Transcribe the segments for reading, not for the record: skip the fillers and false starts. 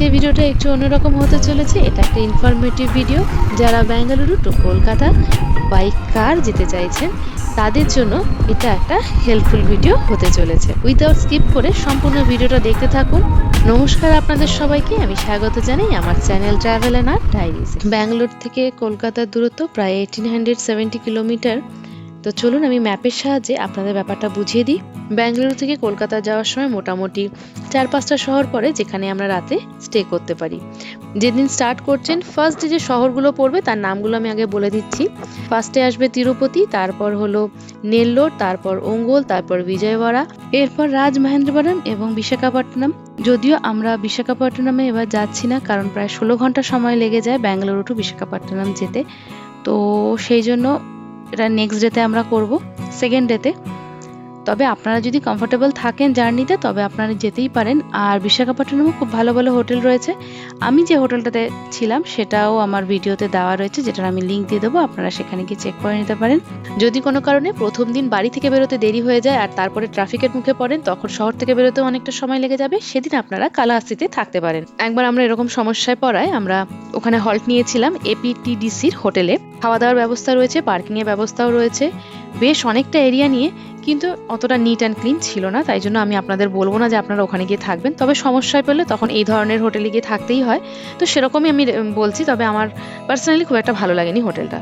আজকের ভিডিওটা একটু অন্যরকম হতে চলেছে। এটা একটা ইনফরমেটিভ ভিডিও। যারা বেঙ্গালুরু টু কলকাতা বাই কার যেতে চাইছেন তাদের জন্য এটা একটা হেল্পফুল ভিডিও হতে চলেছে। উইদাউট স্কিপ করে সম্পূর্ণ ভিডিওটা দেখতে থাকুন। নমস্কার আপনাদের সবাইকে, আমি স্বাগত জানাই আমার channel travel and art diaries. Bangalore থেকে কলকাতার দূরত্ব প্রায় 1870 কিলোমিটার। তো চলুন আমি ম্যাপের সাহায্যে আপনাদের ব্যাপারটা বুঝিয়ে দিই। ব্যাঙ্গালুরু থেকে কলকাতা যাওয়ার সময় মোটামুটি 4-5টা শহর পড়ে যেখানে আমরা রাতে স্টে করতে পারি। যেদিন স্টার্ট করছেন ফার্স্ট যে শহরগুলো পড়বে তার নামগুলো আমি আগে বলে দিচ্ছি। ফার্স্টে আসবে তিরুপতি, তারপর হলো নেল্লোর, তারপর ওঙ্গল, তারপর বিজয়ওয়াড়া, এরপর রাজমহেন্দ্রবরম এবং বিশাখাপট্টনম। যদিও আমরা বিশাখাপট্টনমে এবার যাচ্ছি না, কারণ প্রায় 16 ঘন্টা সময় লেগে যায় ব্যাঙ্গালুরু টু বিশাখাপট্টনম যেতে। তো সেই জন্য এটা নেক্সট ডেতে আমরা করব, সেকেন্ড ডেতে। তবে আপনারা যদি কমফোর্টেবল থাকেন জার্নিতে তবে আপনারা যেতেই পারেন। আর বিশাখাপট্টনমে খুব ভালো ভালো হোটেল রয়েছে। আমি যে হোটেলটাতে ছিলাম সেটাও আমার ভিডিওতে দেওয়া রয়েছে, যেটার আমি লিঙ্ক দিয়ে দেবো, আপনারা সেখানে গিয়ে চেক করে নিতে পারেন। যদি কোনো কারণে প্রথম দিন বাড়ি থেকে বেরোতে দেরি হয়ে যায় আর তারপরে ট্রাফিকের মুখে পড়েন, তখন শহর থেকে বেরোতে অনেকটা সময় লেগে যাবে, সেদিন আপনারা কালাহাস্তিতে থাকতে পারেন। একবার আমরা এরকম সমস্যায় পড়ায় আমরা ওখানে হল্ট নিয়েছিলাম এপিটিডিসির হোটেলে। খাওয়া দাওয়ার ব্যবস্থা রয়েছে, পার্কিংয়ের ব্যবস্থাও রয়েছে, বেশ অনেকটা এরিয়া নিয়ে, কিন্তু অতটা নিট অ্যান্ড ক্লিন ছিল না। তাই জন্য আমি আপনাদের বলবো না যে আপনারা ওখানে গিয়ে থাকবেন, তবে সমস্যায় পড়লে তখন এই ধরনের হোটেলে গিয়ে থাকতেই হয়। তো সেরকমই আমি বলছি, তবে আমার পার্সোনালি খুব একটা ভালো লাগেনি হোটেলটা।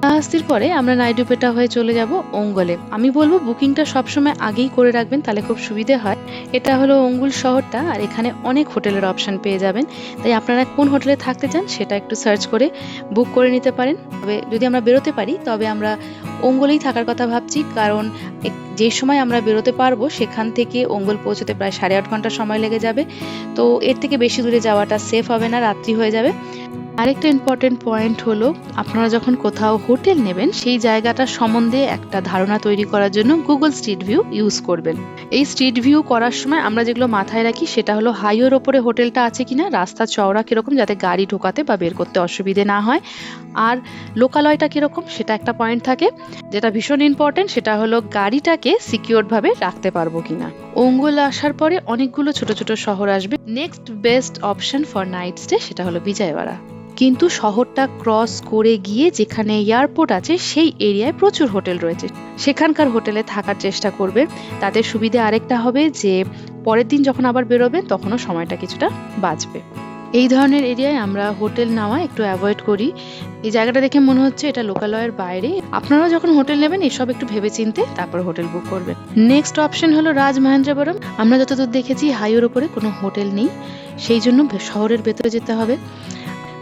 কালাহাস্তির পরে আমরা নাইডুপেটা হয়ে চলে যাব ওঙ্গলে। আমি বলবো বুকিংটা সবসময় আগেই করে রাখবেন, তাহলে খুব সুবিধে হয়। এটা হলো ওঙ্গুল শহরটা, আর এখানে অনেক হোটেলের অপশান পেয়ে যাবেন। তাই আপনারা কোন হোটেলে থাকতে চান সেটা একটু সার্চ করে বুক করে নিতে পারেন। তবে যদি আমরা বেরোতে পারি তবে আমরা ওঙ্গলেই থাকার কথা ভাবছি, কারণ যে সময় আমরা বেরোতে পারবো সেখান থেকে ওঙ্গল পৌঁছতে প্রায় 8.5 ঘন্টা সময় লেগে যাবে। তো এর থেকে বেশি দূরে যাওয়াটা সেফ হবে না, রাত্রি হয়ে যাবে। আরেকটা ইম্পর্টেন্ট পয়েন্ট হলো, আপনারা যখন কোথাও হোটেল নেবেন সেই জায়গাটা সম্বন্ধে একটা ধারণা তৈরি করার জন্য গুগল স্ট্রিট ভিউ ইউজ করবেন। এই স্ট্রিট ভিউ করার সময় আমরা যেগুলো মাথায় রাখি সেটা হলো হাইওয়ের ওপরে হোটেলটা আছে কিনা, রাস্তা চওড়া কিরকম যাতে গাড়ি ঢোকাতে বা বের করতে অসুবিধে না হয়, আর লোকালয়টা কিরকম সেটা একটা পয়েন্ট থাকে। যেটা ভীষণ ইম্পর্টেন্ট সেটা হলো গাড়িটাকে সিকিউর ভাবে রাখতে পারবো কিনা। ওঙ্গল আসার পরে অনেকগুলো ছোট ছোট শহর আসবে। Next best option for night stay সেটা হলো বিজয়ওয়াড়া। কিন্তু শহরটা ক্রস করে গিয়ে যেখানে এয়ারপোর্ট আছে সেই এরিয়ায় প্রচুর হোটেল রয়েছে, সেখানকার হোটেলে থাকার চেষ্টা করবে। তাতে সুবিধে আরেকটা হবে যে পরের দিন যখন আবার বেরোবেন তখনও সময়টা কিছুটা বাঁচবে। এই ধরনের এরিয়ায় আমরা হোটেল নেওয়া একটু অ্যাভয়েড করি। এই জায়গাটা দেখে মনে হচ্ছে এটা লোকালয়ের বাইরে। আপনারাও যখন হোটেল নেবেন এসব একটু ভেবেচিন্তে তারপর হোটেল বুক করবেন। নেক্সট অপশন হলো রাজমহেন্দ্রবরম। আমরা যতদূর দেখেছি হাইওয়ের উপরে কোনো হোটেল নেই, সেই জন্য শহরের ভেতরে যেতে হবে।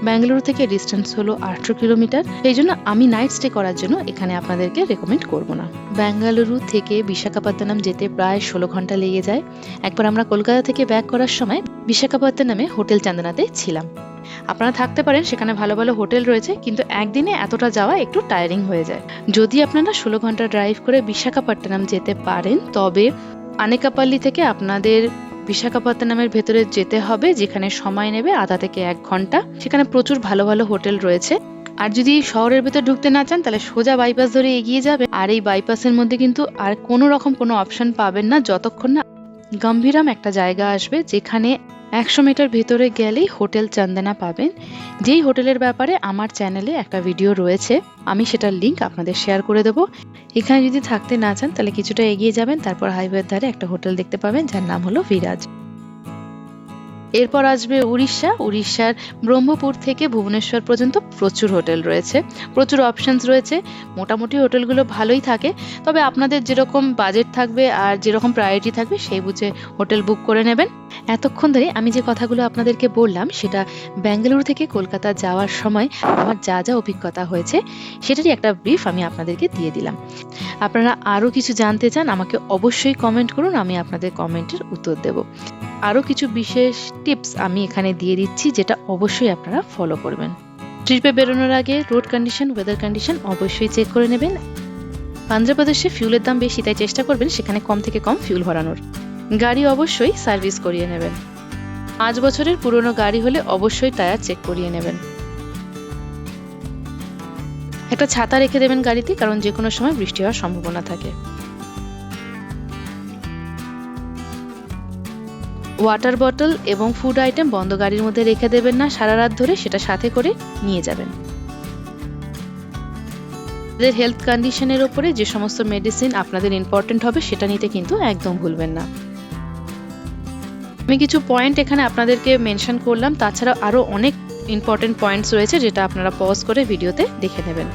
ব্যাঙ্গালুরু থেকে ডিস্টেন্স হলো 800 কিলোমিটার, এই জন্য আমি নাইট স্টে করার জন্য এখানে আপনাদেরকে রেকমেন্ড করব না। ব্যাঙ্গালুরু থেকে বিশাখাপত্তনম যেতে প্রায় 16 ঘন্টা লেগে যায়। একবার আমরা কলকাতা থেকে ব্যাক করার সময় বিশাখাপত্তনমে হোটেল চান্দনাতে ছিলাম। আপনারা থাকতে পারেন, সেখানে ভালো ভালো হোটেল রয়েছে, কিন্তু একদিনে এতটা যাওয়া একটু টায়ারিং হয়ে যায়। যদি আপনারা 16 ঘন্টা ড্রাইভ করে বিশাখাপত্তনম যেতে পারেন তবে আনেকাপল্লি থেকে আপনাদের বিশাখাপত্তনমের ভেতরে যেতে হবে, যেখানে সময় নেবে আধা থেকে 1 ঘন্টা। সেখানে প্রচুর ভালো ভালো হোটেল রয়েছে। আর যদি শহরের ভেতর ঢুকতে না চান তাহলে সোজা বাইপাস ধরে এগিয়ে যাবে। আর এই বাইপাসের মধ্যে কিন্তু আর কোনো রকম কোনো অপশন পাবেন না যতক্ষণ না গম্ভীরাম একটা জায়গা আসবে, যেখানে 100 মিটার ভেতরে গেলেই হোটেল চন্দনা পাবেন। যেই হোটেলের ব্যাপারে আমার চ্যানেলে একটা ভিডিও রয়েছে, আমি সেটার লিঙ্ক আপনাদের শেয়ার করে দেবো। এখানে যদি থাকতে না চান তাহলে কিছুটা এগিয়ে যাবেন, তারপর হাইওয়ের ধারে একটা হোটেল দেখতে পাবেন যার নাম হলো বিরাজ। এরপর আসবে উড়িষ্যা। উড়িষ্যার ব্রহ্মপুর থেকে ভুবনেশ্বর পর্যন্ত প্রচুর হোটেল রয়েছে, প্রচুর অপশনস রয়েছে। মোটামুটি হোটেলগুলো ভালোই থাকে, তবে আপনাদের যেরকম বাজেট থাকবে আর যেরকম প্রায়োরিটি থাকবে সেই বুঝে হোটেল বুক করে নেবেন। এতক্ষণ ধরে আমি যে কথাগুলো আপনাদেরকে বললাম সেটা বেঙ্গালুরু থেকে কলকাতা যাওয়ার সময় আমার যা যা অভিজ্ঞতা হয়েছে সেটারই একটা ব্রিফ আমি আপনাদেরকে দিয়ে দিলাম। আপনারা আরও কিছু জানতে চান আমাকে অবশ্যই কমেন্ট করুন, আমি আপনাদের কমেন্টের উত্তর দেব। আরও কিছু বিশেষ টিপস আমি এখানে দিয়ে দিচ্ছি যেটা অবশ্যই আপনারা ফলো করবেন। ট্রিপে বেরোনোর আগে রোড কন্ডিশন, ওয়েদার কন্ডিশন অবশ্যই চেক করে নেবেন। অন্ধ্রপ্রদেশে ফিউলের দাম বেশি, তাই চেষ্টা করবেন সেখানে কম থেকে কম ফিউল ভরানোর। গাড়ি অবশ্যই সার্ভিস করিয়ে নেবেন। 5 বছরের পুরনো গাড়ি হলে অবশ্যই টায়ার চেক করিয়ে নেবেন। একটা ছাতা রেখে দেবেন গাড়িতে, কারণ যে কোনো সময় বৃষ্টি হওয়ার সম্ভাবনা থাকে। ওয়াটার বটল এবং ফুড আইটেম বন্ধ গাড়ির মধ্যে রেখে দেবেন না সারা রাত ধরে, সেটা সাথে করে নিয়ে যাবেন। আপনাদের হেলথ কন্ডিশনের ওপরে যে সমস্ত মেডিসিন আপনাদের ইম্পর্টেন্ট হবে সেটা নিতে কিন্তু একদম ভুলবেন না। আমি কিছু পয়েন্ট এখানে আপনাদেরকে মেনশন করলাম, তাছাড়া আরও অনেক ইম্পর্টেন্ট পয়েন্টস রয়েছে যেটা আপনারা পজ করে ভিডিওতে দেখে নেবেন।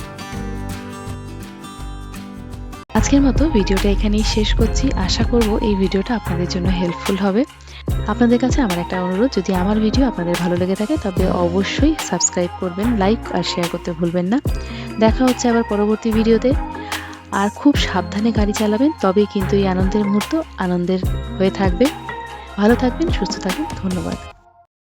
আজকের মতো ভিডিওটা এখানেই শেষ করছি। আশা করব এই ভিডিওটা আপনাদের জন্য হেল্পফুল হবে। আপনাদের কাছে আমার একটা অনুরোধ, যদি আমার ভিডিও আপনাদের ভালো লেগে থাকে তবে অবশ্যই সাবস্ক্রাইব করবেন, লাইক আর শেয়ার করতে ভুলবেন না। দেখা হচ্ছে আবার পরবর্তী ভিডিওতে। আর খুব সাবধানে গাড়ি চালাবেন, তবেই কিন্তু এই আনন্দের মুহূর্ত আনন্দের হয়ে থাকবে। ভালো থাকবেন, সুস্থ থাকবেন। ধন্যবাদ।